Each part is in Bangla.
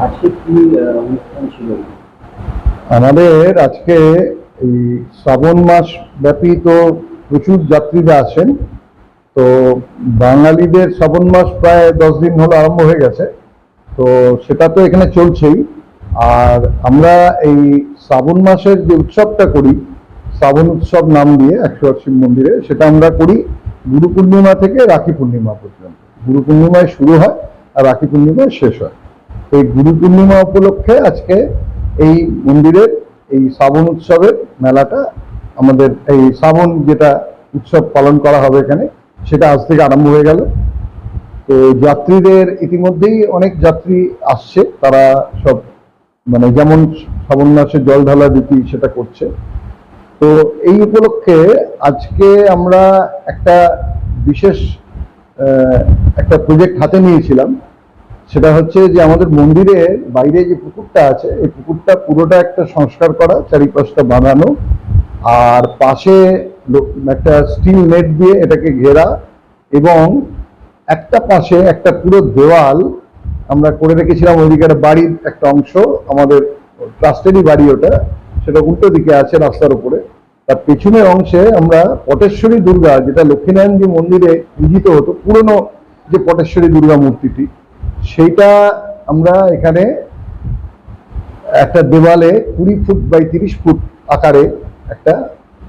আজকে কি অনুষ্ঠান ছিল? আমাদের আজকে এই শ্রাবণ মাস ব্যাপী তো প্রচুর যাত্রীরা আসেন। তো বাঙালিদের শ্রাবণ মাস প্রায় 10 দিন হলো আরম্ভ হয়ে গেছে। তো সেটা তো এখানে চলছেই। আর আমরা এই শ্রাবণ মাসের যে উৎসবটা করি, শ্রাবণ উৎসব নাম দিয়ে 108 শিব মন্দিরে, সেটা আমরা করি গুরু পূর্ণিমা থেকে রাখি পূর্ণিমা পর্যন্ত। গুরু পূর্ণিমায় শুরু হয় আর রাখি পূর্ণিমায় শেষ হয়। এই গুরু পূর্ণিমা উপলক্ষে আজকে এই মন্দিরের এই শ্রাবণ উৎসবের মেলাটা, আমাদের এই শ্রাবণ যেটা উৎসব পালন করা হবে এখানে, সেটা আজ থেকে আরম্ভ হয়ে গেল। তো যাত্রীদের ইতিমধ্যেই অনেক যাত্রী আসছে, তারা সব মানে যেমন শ্রাবণ মাসে জল ঢালা রীতি সেটা করছে। তো এই উপলক্ষে আজকে আমরা একটা বিশেষ একটা প্রজেক্ট হাতে নিয়েছিলাম। সেটা হচ্ছে যে আমাদের মন্দিরের বাইরে যে পুকুরটা আছে, এই পুকুরটা পুরোটা একটা সংস্কার করা, চারিপাশটা বাঁধানো, আর পাশে একটা স্টিল নেট দিয়ে এটাকে ঘেরা, এবং একটা পাশে একটা পুরো দেওয়াল আমরা করে রেখেছিলাম। ওইদিকে একটা বাড়ির একটা অংশ, আমাদের ট্রাস্টেরই বাড়ি ওটা, সেটা উল্টো দিকে আছে রাস্তার উপরে। তার পেছনের অংশে আমরা পটেশ্বরী দুর্গা, যেটা লক্ষ্মীনারায়ণজি মন্দিরে পূজিত হতো, পুরনো যে পটেশ্বরী দুর্গা মূর্তিটি, সেইটা আমরা এখানে একটা দেওয়ালে 20 ফুট বাই 30 ফুট আকারে একটা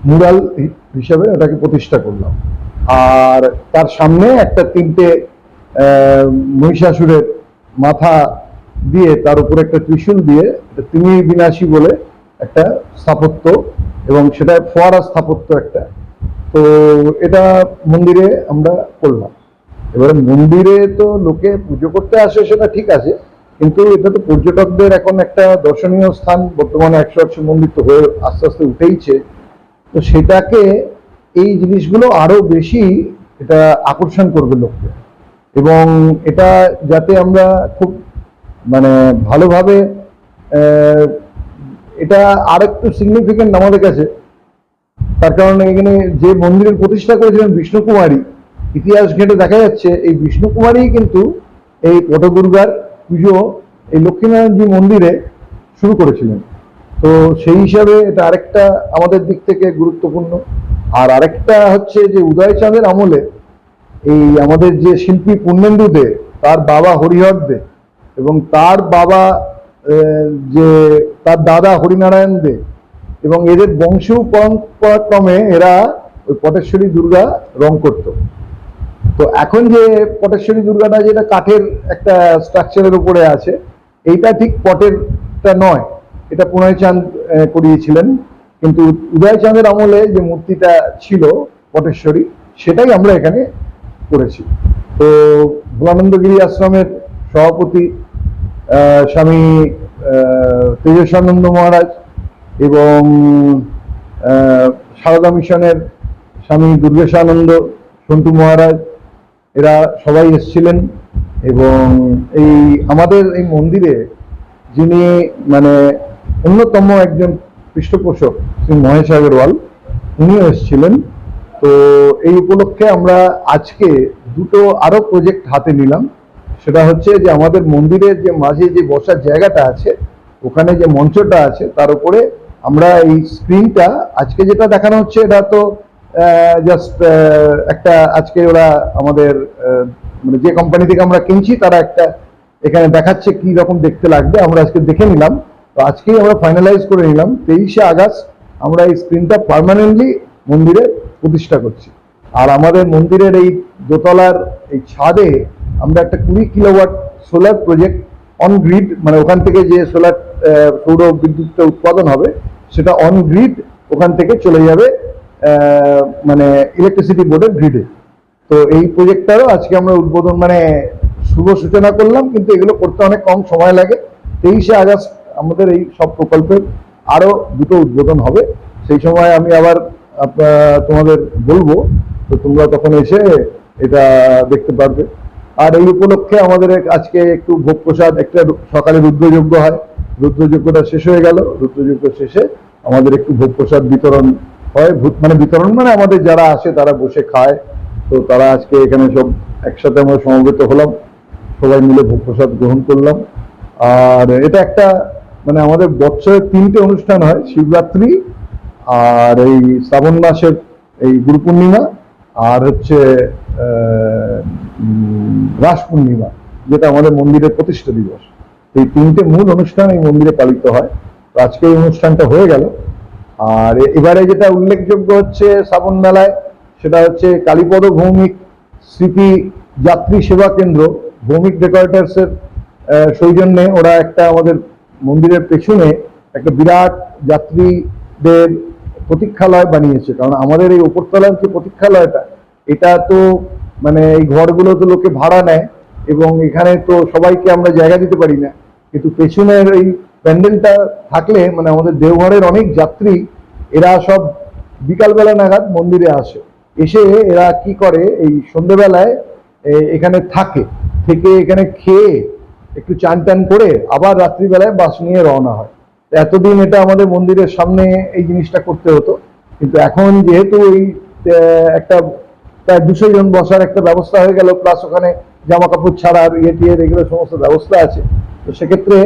মুরাল হিসাবে ওটাকে প্রতিষ্ঠা করলাম। আর তার সামনে একটা 3টে মহিষাসুরের মাথা দিয়ে, তার উপরে একটা ত্রিশূল দিয়ে, তিনি বিনাশী বলে একটা স্থাপত্য, এবং সেটা ফোয়ারা স্থাপত্য একটা। তো এটা মন্দিরে আমরা করলাম। এবারে মন্দিরে তো লোকে পুজো করতে আসে, সেটা ঠিক আছে, কিন্তু এটা তো পর্যটকদের এখন একটা দর্শনীয় স্থান। বর্তমানে 108 মন্দির তো হয়ে আস্তে আস্তে উঠেইছে। তো সেটাকে, এই জিনিসগুলো আরো বেশি এটা আকর্ষণ করবে লোককে, এবং এটা যাতে আমরা খুব মানে ভালোভাবে এটা আরেকটু সিগনিফিকেন্ট আমাদের কাছে। তার কারণে এখানে যে মন্দিরের প্রতিষ্ঠা করেছিলেন বিষ্ণু কুমারী, ইতিহাস ঘেঁটে দেখা যাচ্ছে এই বিষ্ণু কুমারী কিন্তু এই পটদুর্গার পুজো এই লক্ষ্মীনারায়ণজি মন্দিরে শুরু করেছিলেন। তো সেই হিসাবে এটা আরেকটা আমাদের দিক থেকে গুরুত্বপূর্ণ। আর আরেকটা হচ্ছে যে উদয়চাঁদের আমলে এই আমাদের যে শিল্পী পূর্ণেন্দু দে, তার বাবা হরিহর দে, এবং তার বাবা যে তার দাদা হরিনারায়ণ দে, এবং এদের বংশ পরম্পরাক্রমে এরা ওই পটেশ্বরী দুর্গা রং করত। তো এখন যে পটেশ্বরী দুর্গাটা, যেটা কাঠের একটা স্ট্রাকচারের উপরে আছে, এইটা ঠিক পটেরটা নয়, এটা পুনয় চাঁদ করিয়েছিলেন। কিন্তু উদয় চাঁদের আমলে যে মূর্তিটা ছিল পটেশ্বরী, সেটাই আমরা এখানে করেছি। তো ভোলানন্দগিরি আশ্রমের সভাপতি স্বামী তেজস্বানন্দ মহারাজ, এবং সারদা মিশনের স্বামী দুর্গেশানন্দ সন্তু মহারাজ, এরা সবাই এসেছিলেন। এবং এই আমাদের এই মন্দিরে যিনি মানে অন্যতম একজন পৃষ্ঠপোষক, শ্রী মহেশ আগরওয়াল, উনিও এসেছিলেন। তো এই উপলক্ষে আমরা আজকে দুটো আরো প্রজেক্ট হাতে নিলাম। সেটা হচ্ছে যে আমাদের মন্দিরের যে মাঝে যে বসার জায়গাটা আছে, ওখানে যে মঞ্চটা আছে, তার উপরে আমরা এই স্ক্রিনটা, আজকে যেটা দেখানো হচ্ছে এটা তো জাস্ট একটা, আজকে ওরা আমাদের মানে যে কোম্পানি থেকে আমরা কিনছি, তারা একটা এখানে দেখাচ্ছে কি রকম দেখতে লাগবে, আমরা আজকে দেখে নিলাম। তো আজকেই আমরা ফাইনালাইজ করে নিলাম 23শে আগস্ট আমরা এই স্ক্রিনটা পার্মানেন্টলি মন্দিরে প্রতিষ্ঠা করছি। আর আমাদের মন্দিরের এই দোতলার এই ছাদে আমরা একটা 20 kilowatt solar project on grid, মানে ওখান থেকে যে সোলার সৌর বিদ্যুৎটা উৎপাদন হবে, সেটা অন গ্রিড ওখান থেকে চলে যাবে মানে ইলেকট্রিসিটি বোর্ডের গ্রিডে। তো এই প্রজেক্টটারও আজকে আমরা উদ্বোধন, মানে শুভ সূচনা করলাম, কিন্তু এগুলো করতে অনেক কম সময় লাগে। 23শে আগস্ট আমাদের এই সব প্রকল্পের আরো দুটো উদ্বোধন হবে। সেই সময় আমি আবার তোমাদের বলবো, তো তোমরা তখন এসে এটা দেখতে পারবে। আর এই উপলক্ষে আমাদের আজকে একটু ভোগ প্রসাদ, একটা সকালে রুদ্রযজ্ঞ হয়, রুদ্রযজ্ঞটা শেষ হয়ে গেল, রুদ্রযজ্ঞ শেষে আমাদের একটু ভোগ প্রসাদ বিতরণ হয়। মানে বিতরণ মানে আমাদের যারা আসে তারা বসে খায়। তো তারা আজকে এখানে সব একসাথে আমরা সমবেত হলাম, সবাই মিলে ভোগ প্রসাদ গ্রহণ করলাম। আর এটা একটা মানে আমাদের বছরে 3টে অনুষ্ঠান হয়, শিবরাত্রি, আর এই শ্রাবণ মাসের এই গুরু পূর্ণিমা, আর হচ্ছে রাস পূর্ণিমা, যেটা আমাদের মন্দিরের প্রতিষ্ঠা দিবস। এই 3টে মূল অনুষ্ঠান এই মন্দিরে পালিত হয়। তো আজকে এই অনুষ্ঠানটা হয়ে গেল। আর এবারে যেটা উল্লেখযোগ্য হচ্ছে শ্রাবণ মেলায়, সেটা হচ্ছে কালীপদ ভৌমিক স্মৃতি যাত্রী সেবা কেন্দ্র, ভৌমিক ডেকোরেটার্স এর সৌজন্যে ওরা একটা আমাদের মন্দিরের পেছনে একটা বিরাট যাত্রীদের প্রতীক্ষালয় বানিয়েছে। কারণ আমাদের এই উপরতলার যে প্রতীক্ষালয়টা, এটা তো মানে এই ঘরগুলো তো লোকে ভাড়া নেয় এবং এখানে তো সবাইকে আমরা জায়গা দিতে পারি না, কিন্তু পেছনের এই প্যান্ডেলটা থাকলে মানে আমাদের দেওঘরের অনেক যাত্রী এরা সব বিকালবেলা নাগাদ মন্দিরে আসে, এসে এরা কি করে এই সন্ধ্যেবেলায় এখানে থেকে এখানে খেয়ে একটু চান টান করে আবার রাত্রিবেলায় বাস নিয়ে রওনা হয়। এতদিন এটা আমাদের মন্দিরের সামনে এই জিনিসটা করতে হতো, কিন্তু এখন যেহেতু এই একটা প্রায় 200 জন বসার একটা ব্যবস্থা হয়ে গেল, প্লাস ওখানে জামা কাপড় ছাড়ার টিয়ে এগুলো সমস্ত ব্যবস্থা আছে, তো সেক্ষেত্রে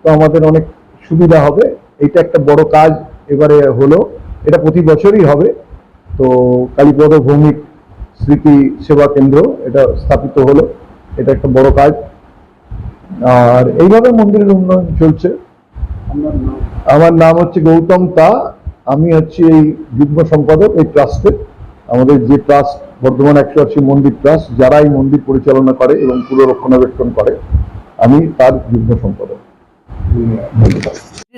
তো আমাদের অনেক সুবিধা হবে। এটা একটা বড় কাজ এবারে হলো, এটা প্রতি বছরই হবে। তো কালীপদ ভৌমিক স্মৃতি সেবা কেন্দ্র এটা স্থাপিত হলো, এটা একটা বড় কাজ। আর এইভাবে মন্দিরের উন্নয়ন চলছে। আমার নাম হচ্ছে গৌতম তা, আমি হচ্ছি এই যুগ্ম সম্পাদক এই ট্রাস্টের। আমাদের যে ট্রাস্ট বর্ধমান 180 মন্দির ট্রাস্ট, যারা এই মন্দির পরিচালনা করে এবং পুরো রক্ষণাবেক্ষণ করে, আমি তার যুগ্ম সম্পাদক।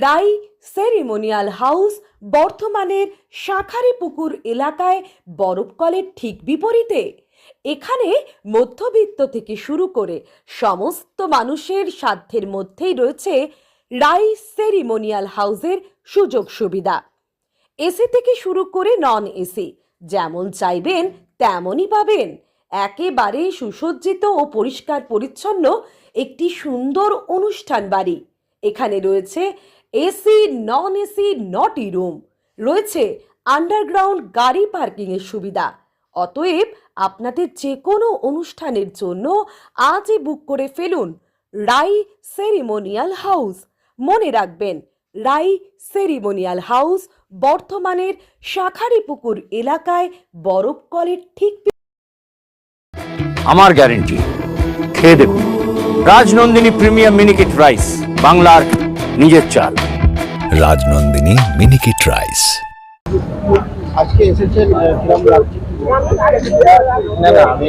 রাই সেরিমোনিয়াল হাউস বর্ধমানের শাঁখারীপুকুর এলাকায় বরফকলের ঠিক বিপরীতে। এখানে মধ্যবিত্ত থেকে শুরু করে সমস্ত মানুষের সাধ্যের মধ্যেই রয়েছে রাই সেরিমোনিয়াল হাউসের সুযোগ সুবিধা। এসি থেকে শুরু করে নন এসি, যেমন চাইবেন তেমনই পাবেন। একেবারে সুসজ্জিত ও পরিষ্কার পরিচ্ছন্ন একটি সুন্দর অনুষ্ঠান বাড়ি। এখানে রয়েছে এসি, নন এসি, নটি রুম, রয়েছে আন্ডারগ্রাউন্ড গাড়ি পার্কিং এর সুবিধা। অতএব আপনাদের যে কোনো অনুষ্ঠানের জন্য আজই বুক করে ফেলুন রাই সেরিমোনিয়াল হাউস। মনে রাখবেন, রাই সেরিমোনিয়াল হাউস বর্ধমানের শাঁখারীপুকুর এলাকায় বরফকলের ঠিক। আমার গ্যারেন্টি, খেয়ে দেখুন রাজনন্দিনী প্রিমিয়াম মিনিকেট রাইস, বাংলার নিজের চাল। রাজনন্দিনী মিনিকেট রাইস। আজকে এসেছেন, কিরম লাগছে? না না, আমি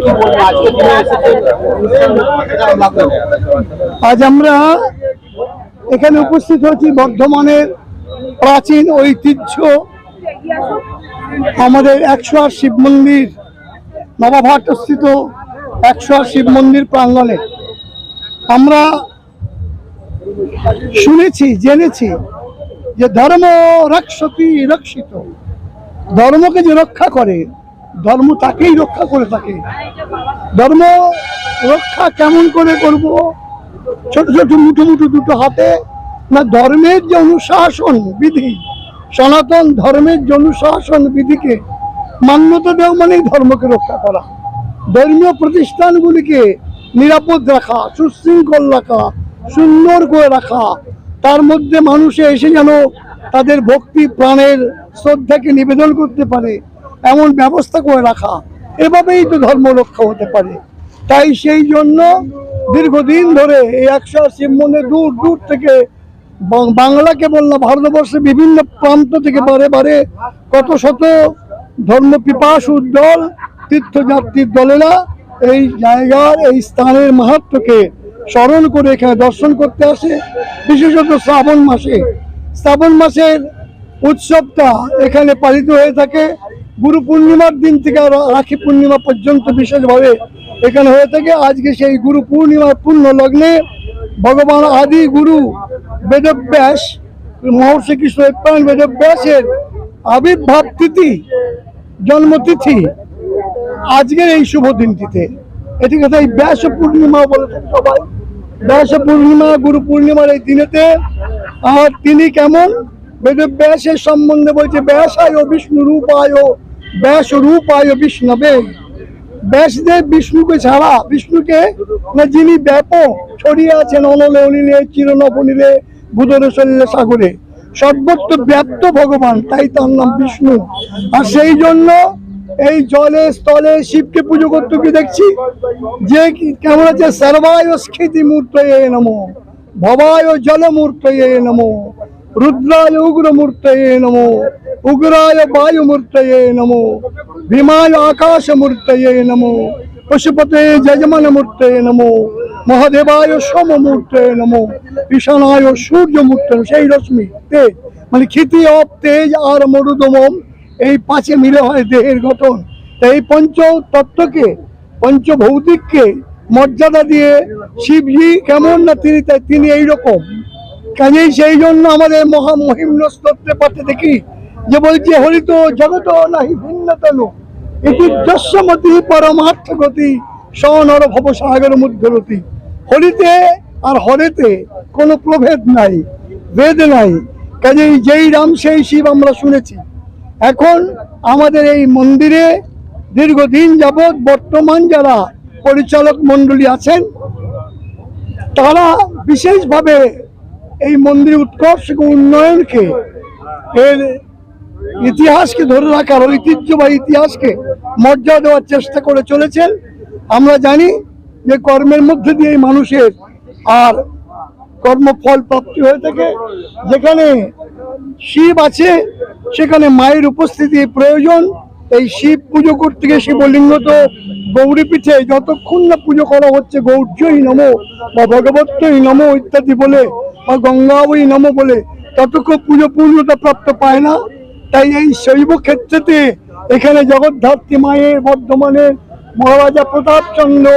কি বলবো, আজকে দিনে এসেছেন, কিরম লাগলো? আজ আমরা এখানে উপস্থিত হয়েছি বর্ধমানের প্রাচীন ঐতিহ্য আমাদের 108 শিব মন্দির, নবাবহাটস্থিত 108 শিব মন্দির প্রাঙ্গণে। আমরা শুনেছি, জেনেছি যে ধর্ম রক্ষতি রক্ষিত, ধর্মকে যে রক্ষা করে ধর্ম তাকেই রক্ষা করে থাকে। ধর্ম রক্ষা কেমন করে করব? ছোট ছোট মুঠো মুঠো দুটো হাতে না, ধর্মের যে অনুশাসন বিধি, সনাতন ধর্মের যে অনুশাসন বিধিকে মান্যতা দেওয়া মানেই ধর্মকে রক্ষা করা। ধর্মীয় প্রতিষ্ঠানগুলিকে নিরাপদ রাখা, সুশৃঙ্খল রাখা, সুন্দর করে রাখা, তার মধ্যে মানুষে এসে যেন তাদের ভক্তি প্রাণের শ্রদ্ধাকে নিবেদন করতে পারে এমন ব্যবস্থা করে রাখা, এভাবেই তো ধর্ম রক্ষা হতে পারে। তাই সেই জন্য দীর্ঘদিন ধরে এই 108 শিব মন্দির দূর দূর থেকে, বাংলা কেবল না, ভারতবর্ষের বিভিন্ন প্রান্ত থেকে বারে বারে কত শত ধর্ম পিপাসু দল, তীর্থযাত্রীর দলেরা এই জায়গার, এই স্থানের মাহাত্ম্যকে স্মরণ করে এখানে দর্শন করতে আসে। বিশেষত শ্রাবণ মাসে, শ্রাবণ মাসের উৎসবটা এখানে পালিত হয়ে থাকে। গুরু পূর্ণিমার দিন থেকে রাখি পূর্ণিমা পর্যন্ত বিশেষভাবে এখানে হয়ে থাকে। আজকে সেই গুরু পূর্ণিমার পূর্ণ লগ্নে ভগবান আদি গুরু বেদব্যাস, মহর্ষি কৃষ্ণ বেদব্যাসের আবির্ভাব তিথি, জন্মতিথি আজকের এই শুভ দিনটিতে। এটি কথা এই ব্যাস পূর্ণিমা বলে সবাই। ব্যাস পূর্ণিমা, গুরু পূর্ণিমার এই দিনেতে, আর তিনি কেমন বেদব্যাসের সম্বন্ধে বলছে, ব্যাসায় বিষ্ণু রূপায়, ব্যাস রূপায় বিষ্ণবে। ব্যাসদেব বিষ্ণুকে ছাড়া, বিষ্ণুকে না যিনি ব্যাপক ছড়িয়ে আছেন অনলে অনিলে চিরনবনীলে বুধরে সলিলে সাগরে, সর্বত্র ব্যাপ্ত ভগবান, তাই তার নাম বিষ্ণু। আর সেই জন্য এই জলে স্থলে শিবকে পুজো করতে গিয়ে দেখছি যে কেমন আছে, সর্বায় স্ফীতি মূর্তয়ে নমো, ভবায় জলমূর্তয়ে নমো, রুদ্রায় উগ্রমূর্তয়ে নমো, উগ্রায় বায়ুমূর্তয়ে নমো, ভীমায় আকাশমূর্তয়ে নমো, পশুপতে যজমানমূর্তয়ে নমো, মহাদেবায় সোমমূর্তয়ে নমো, ঈশানায় সূর্যমূর্তয়ে নমো। সেই রশ্মি তেজ, মানে ক্ষিতি অপ তেজ আর মরুদমম, এই পাঁচে মিলে হয় দেহের গঠন। এই পঞ্চ তত্ত্বকে, পঞ্চভৌতিককে মর্যাদা দিয়ে শিবজি কেমন না তিনি এইরকম। কাজেই সেই জন্য আমাদের মহামহিম্ন স্তোত্রে পাঠে দেখি যে বলছে হরিত জগত নাহি ভিন্নতনু ইতি যস্যমতি পরমার্থ গতি স্বনর ভব সাগর মধ্যরতি। হরিতে আর হরেতে কোনো প্রভেদ নাই, ভেদ নাই। কাজেই যেই রাম সেই শিব আমরা শুনেছি। এখন আমাদের এই মন্দিরে দীর্ঘদিন যাবৎ বর্তমান যারা পরিচালক মণ্ডলী আছেন তারা বিশেষভাবে এই মন্দির উৎকর্ষ উন্নয়নকে, এর ইতিহাসকে ধরে রাখার, ঐতিহ্য বা ইতিহাসকে মর্যাদা দেওয়ার চেষ্টা করে চলেছেন। আমরা জানি যে কর্মের মধ্যে দিয়ে মানুষের আর কর্মফল প্রাপ্তি হয়ে থাকে। যেখানে শিব আছে সেখানে মায়ের উপস্থিতি প্রয়োজন। এই শিব পুজো করতে গিয়ে শিবলিঙ্গ তো গৌরী পীঠে যতক্ষণ না পুজো করা হচ্ছে গৌর্যই নমো বা ভগবত্যই নমো ইত্যাদি বলে বা গঙ্গাবই নমো বলে, ততক্ষণ পুজো পূর্ণতা প্রাপ্ত পায় না। তাই এই শৈব ক্ষেত্রেতে এখানে জগদ্ধাত্রী মায়ের বর্ধমানের মহারাজা প্রতাপচন্দ্র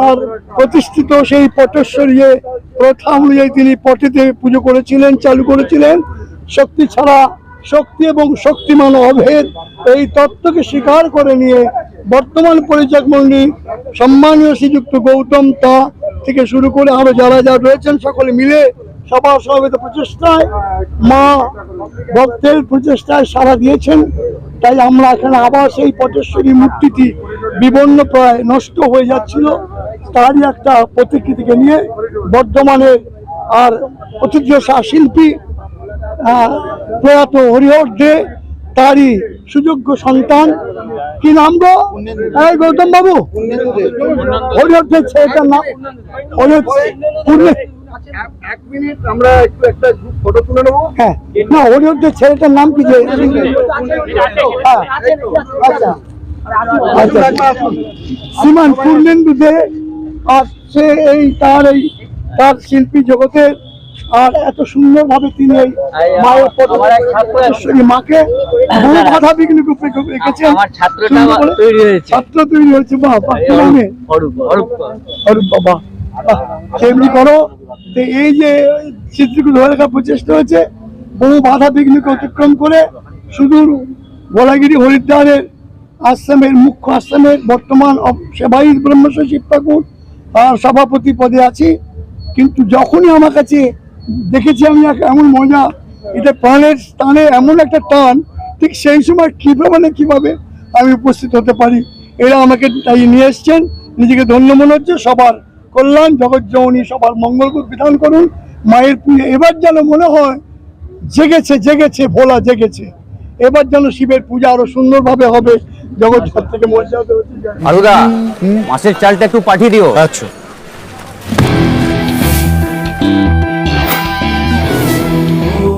আর প্রতিষ্ঠিত সেই পটেশ্বরী প্রথা অনুযায়ী তিনি পটেতে পুজো করেছিলেন, চালু করেছিলেন। শক্তি ছাড়া শক্তি এবং শক্তিমান অভেদ, এই তত্ত্বকে স্বীকার করে নিয়ে বর্তমান পরিচালক মন্ডলী সম্মানীয় শ্রীযুক্ত গৌতম তা থেকে শুরু করে আরো যারা যারা রয়েছেন সকলে মিলে সবার সমবেত প্রচেষ্টায়, মা ভক্তের প্রচেষ্টায় সাড়া দিয়েছেন। তাই আমরা এখানে আবার সেই পটেশ্বরী মূর্তিটি বিবর্ণ প্রায় নষ্ট হয়ে যাচ্ছিল, তারই একটা প্রতিকৃতিকে নিয়ে বর্ধমানের আর ঐতিহ্য শিল্পী প্রয়াত হরিহর দে, তারই সুযোগ্য সন্তান, কি নাম গো গৌতম বাবু? হরিহর দে ছেলেটার নাম আমরা একটু একটা ফটো তুলে নেবো। হ্যাঁ, না হরিহর দে ছেলেটার নাম কি? যে আচ্ছা আচ্ছা, শ্রীমান পূর্ণেন্দু দে। আর সে এই তার শিল্পী জগতের আর এত সুন্দর ভাবে তিনি এই মায়ের পটেশ্বরী মাকে বহু বাধা বিঘ্ন রেখেছেন। ছাত্র তৈরি হয়েছে। অরূপ বাবা, সেমনি করো। এই যে চিত্রকে ধরে রাখার প্রচেষ্টা হয়েছে, বহু বাধা বিঘ্নকে অতিক্রম করে সুদূর গোলাগিরি হরিদ্বারের আশ্রমের মুখ্য আশ্রমের বর্তমান সেবাই ব্রহ্মস্বর শিব ঠাকুর আর সভাপতি পদে আছি। কিন্তু যখনই আমার কাছে দেখেছি আমি এমন মজা, এটা প্রাণের স্থানে এমন একটা টান, ঠিক সেই সময় কিভাবে আমি উপস্থিত হতে পারি। এরা আমাকে তাই নিয়ে এসছেন। নিজেকে ধন্য মনে হচ্ছে। সবার কল্যাণ, জগৎজননী সবার মঙ্গল বিধান করুন। মায়ের পুজো এবার যেন মনে হয় জেগেছে ভোলা জেগেছে। এবার যেন শিবের পূজা আরো সুন্দরভাবে হবে। জগৎ থেকে মর্যাদা হচ্ছে। আরুদা, মাছের চালটা একটু পাঠিয়ে দিও। আচ্ছা।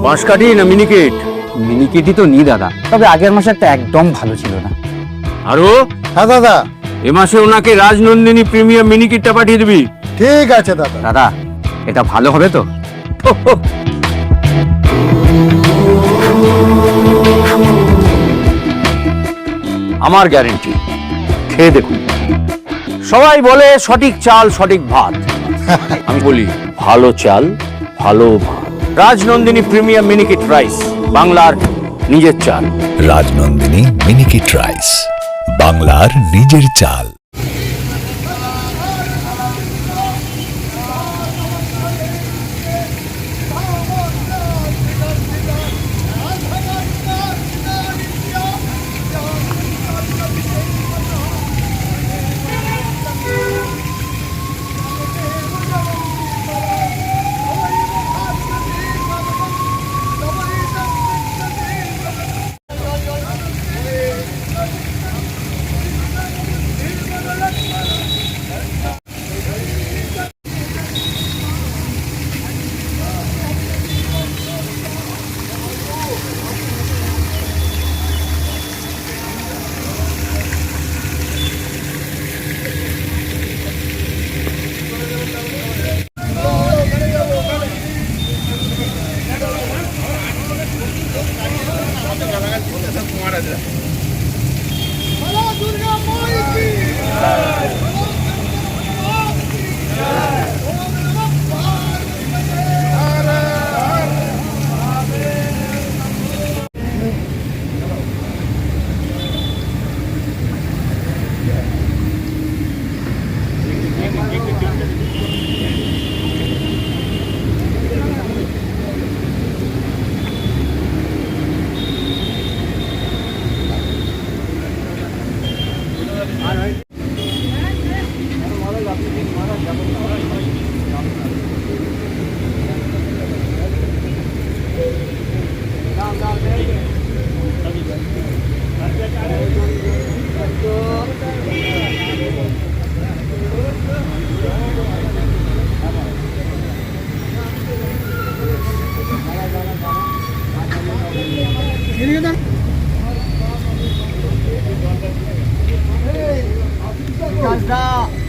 বাঁশকাঠি না মিনিকেট? মিনিকেটই তো নি দাদা, তবে আগের মাসেরটা একদম ভালো ছিল না। আরো হ্যাঁ দাদা, এ মাসে ওনাকে রাজনন্দিনী প্রিমিয়াম মিনিকেটটা পাঠিয়ে দিবি। ঠিক আছে দাদা। দাদা, এটা ভালো হবে তো? আমার গ্যারেন্টি, খেয়ে দেখুন। সবাই বলে সঠিক চাল সঠিক ভাত, আমি বলি ভালো চাল ভালো ভাত। রাজনন্দিনী প্রিমিয়াম মিনিকেট রাইস, বাংলার নিজের চাল। রাজনন্দিনী মিনিকেট রাইস, বাংলার নিজের চাল।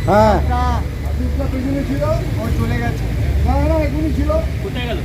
হ্যাঁ চলে গেছে, না এখনই ছিল, কোথায় গেল?